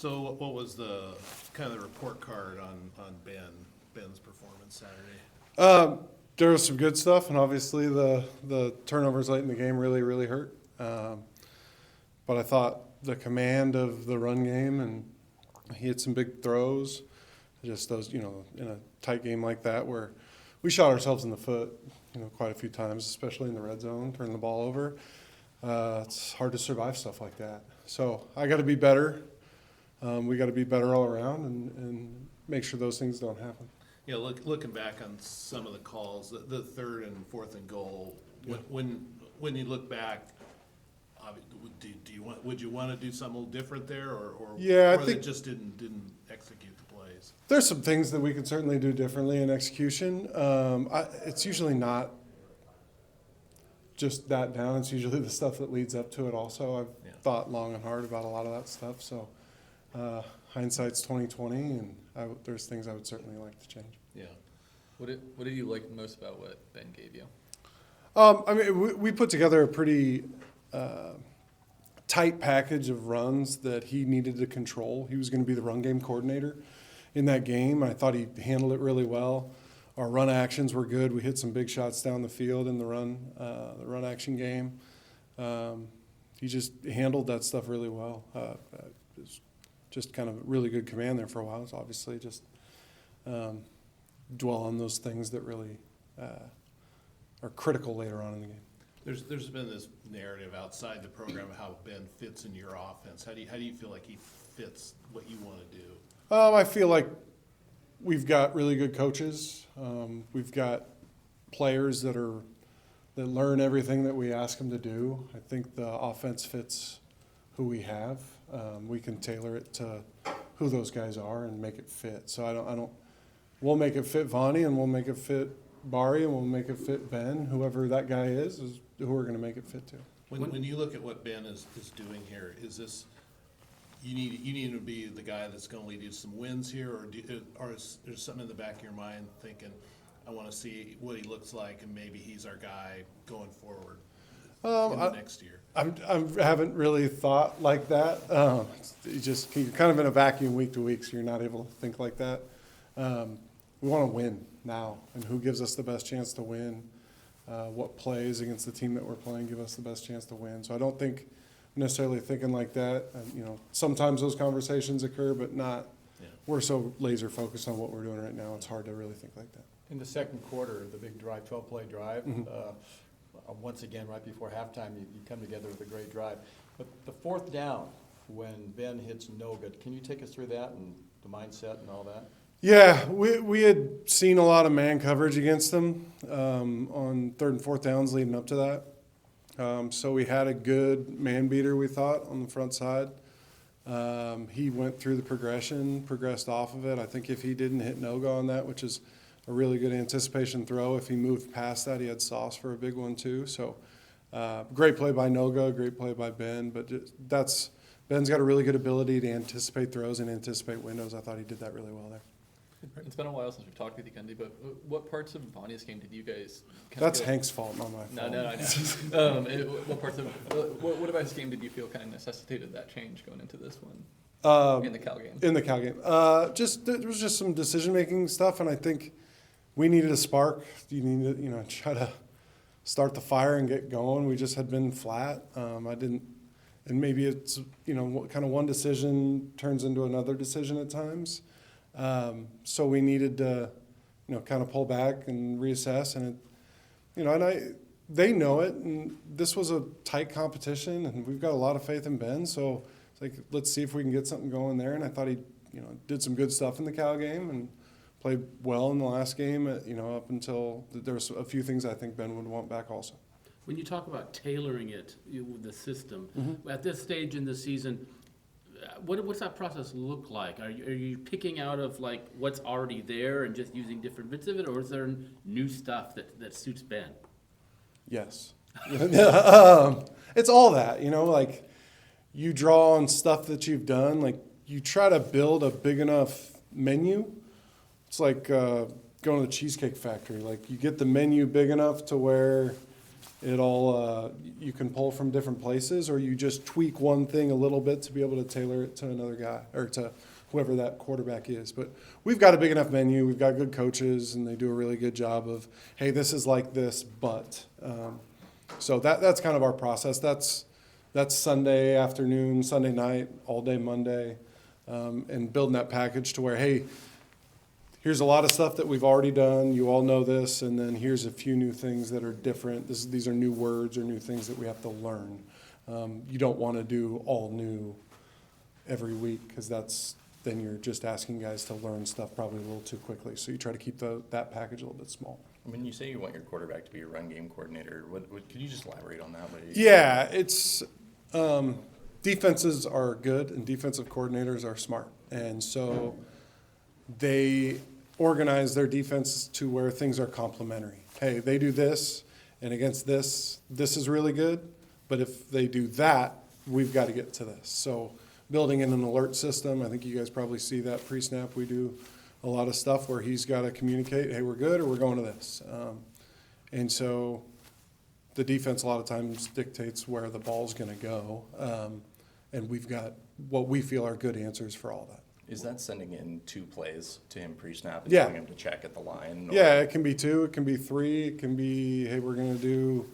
So what was the kind of the report card on Ben's performance Saturday? There was some good stuff, and obviously the turnovers late in the game really hurt. But I thought the command of the run game, and he had some big throws. Just those, in a tight game like that where we shot ourselves in the foot, quite a few times, especially in the red zone, turning the ball over. It's hard to survive stuff like that. So I got to be better. We got to be better all around and make sure those things don't happen. Yeah, looking back on some of the calls, the third and fourth and goal, when you look back, would you want to do something a little different there, or I think they just didn't execute the plays? There's some things that we can certainly do differently in execution. It's usually not just that down. It's usually the stuff that leads up to it. Also, I've thought long and hard about a lot of that stuff. So hindsight's 20/20, and there's things I would certainly like to change. Yeah. What did you like most about what Ben gave you? We put together a pretty tight package of runs that he needed to control. He was going to be the run game coordinator in that game. I thought he handled it really well. Our run actions were good. We hit some big shots down the field in the run action game. He just handled that stuff really well. It was just kind of really good command there for a while. It's obviously just dwell on those things that really are critical later on in the game. There's been this narrative outside the program of how Ben fits in your offense. How do you feel like he fits what you want to do? I feel like we've got really good coaches. We've got players that learn everything that we ask them to do. I think the offense fits who we have. We can tailor it to who those guys are and make it fit. So we'll make it fit Vonnie, and we'll make it fit Bari, and we'll make it fit Ben. Whoever that guy is who we're going to make it fit to. When you look at what Ben is doing here, is this you need to be the guy that's going to lead you to some wins here, or is there something in the back of your mind thinking, I want to see what he looks like, and maybe he's our guy going forward in the next year? I haven't really thought like that. You're kind of in a vacuum week to week, so you're not able to think like that. We want to win now, and who gives us the best chance to win? What plays against the team that we're playing give us the best chance to win? So I don't think necessarily thinking like that. Sometimes those conversations occur, but not. Yeah. We're so laser focused on what we're doing right now. It's hard to really think like that. In the second quarter, the big drive, 12-play drive, once again, right before halftime, you come together with a great drive. But the fourth down, when Ben hits Noga, can you take us through that and the mindset and all that? Yeah, we had seen a lot of man coverage against them on third and fourth downs leading up to that. So we had a good man beater, we thought, on the front side. He went through the progressed off of it. I think if he didn't hit Noga on that, which is a really good anticipation throw, if he moved past that, he had sauce for a big one too. So great play by Noga, great play by Ben. But Ben's got a really good ability to anticipate throws and anticipate windows. I thought he did that really well there. It's been a while since we've talked with you, Gundy, but what parts of Vonnie's game did you guys? That's Hank's fault, not my fault. No, I know. What parts of what about his game did you feel kind of necessitated that change going into this one? In the Cal game. In the Cal game, there was just some decision making stuff, and I think we needed a spark. You need to try to start the fire and get going. We just had been flat. And maybe it's kind of one decision turns into another decision at times. So we needed to, kind of pull back and reassess, and they know it, and this was a tight competition, and we've got a lot of faith in Ben, so it's like, let's see if we can get something going there, and I thought he, did some good stuff in the Cal game and played well in the last game, up until there was a few things I think Ben would want back also. When you talk about tailoring it, the system, at this stage in the season, what's that process look like? Are you picking out of like what's already there and just using different bits of it, or is there new stuff that suits Ben? Yes. It's all that, like you draw on stuff that you've done, like you try to build a big enough menu. It's like going to the Cheesecake Factory. Like you get the menu big enough to where You can pull from different places, or you just tweak one thing a little bit to be able to tailor it to another guy or to whoever that quarterback is. But we've got a big enough menu. We've got good coaches, and they do a really good job of, hey, this is like this, but. So that's kind of our process. That's Sunday afternoon, Sunday night, all day Monday, and building that package to where, hey, here's a lot of stuff that we've already done. You all know this, and then here's a few new things that are different. These are new words or new things that we have to learn. You don't want to do all new every week because then you're just asking guys to learn stuff probably a little too quickly. So you try to keep that package a little bit small. When you say you want your quarterback to be a run game coordinator, could you just elaborate on that? Yeah, it's defenses are good and defensive coordinators are smart, and so they organize their defense to where things are complementary. Hey, they do this, and against this is really good, but if they do that, we've got to get to this. So building in an alert system, I think you guys probably see that pre-snap. We do a lot of stuff where he's got to communicate, hey, we're good or we're going to this. And so the defense a lot of times dictates where the ball's going to go, and we've got what we feel are good answers for all that. Is that sending in 2 plays to him pre-snap and Yeah. telling him to check at the line? Or? Yeah, it can be 2, it can be 3, it can be, hey, we're going to do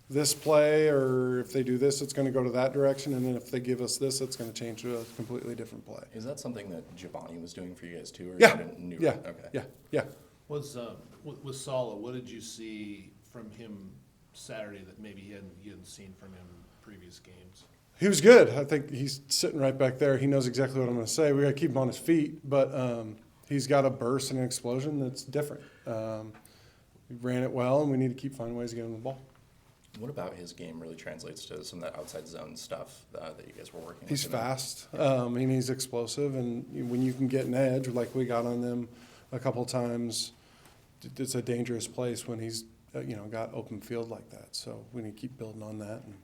this play, or if they do this, it's going to go to that direction, and then if they give us this, it's going to change to a completely different play. Is that something that Giovanni was doing for you guys too? Or Yeah, is it new? yeah, Okay. yeah. Was, with Sala, what did you see from him Saturday that maybe you hadn't seen from him in previous games? He was good. I think he's sitting right back there. He knows exactly what I'm going to say. We got to keep him on his feet, but he's got a burst and an explosion that's different. He ran it well, and we need to keep finding ways to get him the ball. What about his game really translates to some of that outside zone stuff that you guys were working He's with? fast. And he's explosive, and when you can get an edge, like we got on them a couple times, it's a dangerous place when he's got open field like that. So we need to keep building on that and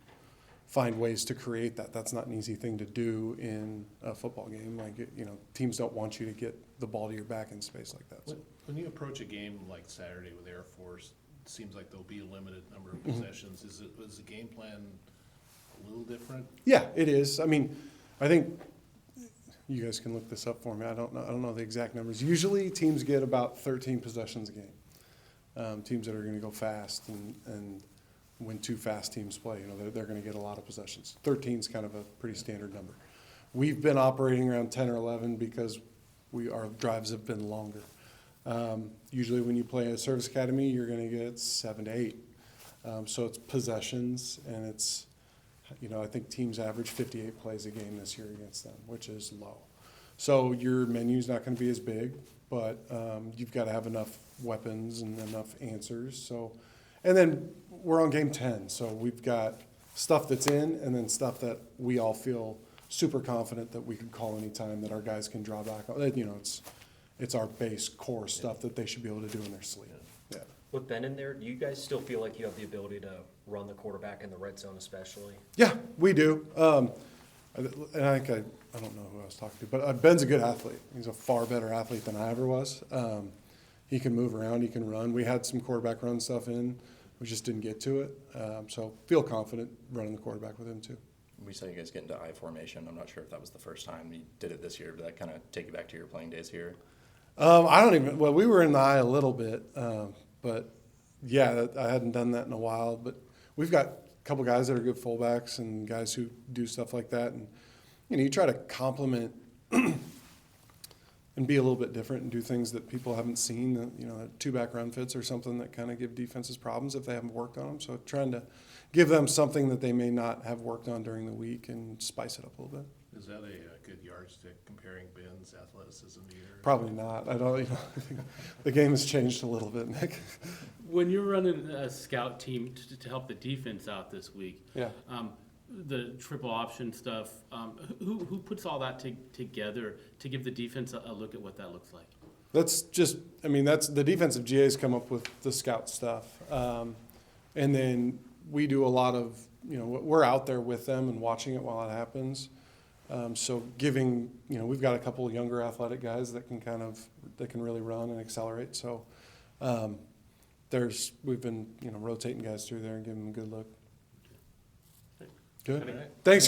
find ways to create that. That's not an easy thing to do in a football game. Teams don't want you to get the ball to your back in space like that. So. When you approach a game like Saturday with Air Force, it seems like there'll be a limited number of Mm-hmm. possessions. Is the game plan a little different? Yeah, it is. I mean, I think you guys can look this up for me. I don't know the exact numbers. Usually teams get about 13 possessions a game. Teams that are going to go fast and when 2 fast teams play, they're going to get a lot of possessions. 13 is kind of a pretty standard number. We've been operating around 10 or 11 because our drives have been longer. Usually when you play a service academy, you're going to get 7 to 8. So it's possessions, and it's, I think teams average 58 plays a game this year against them, which is low. So your menu's not going to be as big, but you've got to have enough weapons and enough answers. So, and then we're on game 10, so we've got stuff that's in, and then stuff that we all feel super confident that we can call anytime, that our guys can draw back on. It's our base core stuff that they should be able to do in their sleep. Yeah. With Ben in there, do you guys still feel like you have the ability to run the quarterback in the red zone especially? Yeah, we do. And I think I don't know who I was talking to, but Ben's a good athlete. He's a far better athlete than I ever was. He can move around, he can run. We had some quarterback run stuff in. We just didn't get to it. So feel confident running the quarterback with him too. We saw you guys get into I formation. I'm not sure if that was the first time you did it this year. Did that kind of take you back to your playing days here? We were in the eye a little bit, but yeah, I hadn't done that in a while. But we've got a couple guys that are good fullbacks and guys who do stuff like that. And, you try to complement and be a little bit different and do things that people haven't seen. That 2-back run fits or something that kind of give defenses problems if they haven't worked on them. So trying to give them something that they may not have worked on during the week and spice it up a little bit. Is that a good yardstick comparing Ben's athleticism to yours? Probably not. I don't. The game has changed a little bit, Nick. When you're running a scout team to help the defense out this week, Yeah. The triple option stuff, who puts all that together to give the defense a look at what that looks like? That's the defensive GAs come up with the scout stuff. And then we do a lot of, we're out there with them and watching it while it happens. So giving, we've got a couple of younger athletic guys that can really run and accelerate. So we've been, rotating guys through there and giving them a good look. Okay. Good. Okay. Thanks,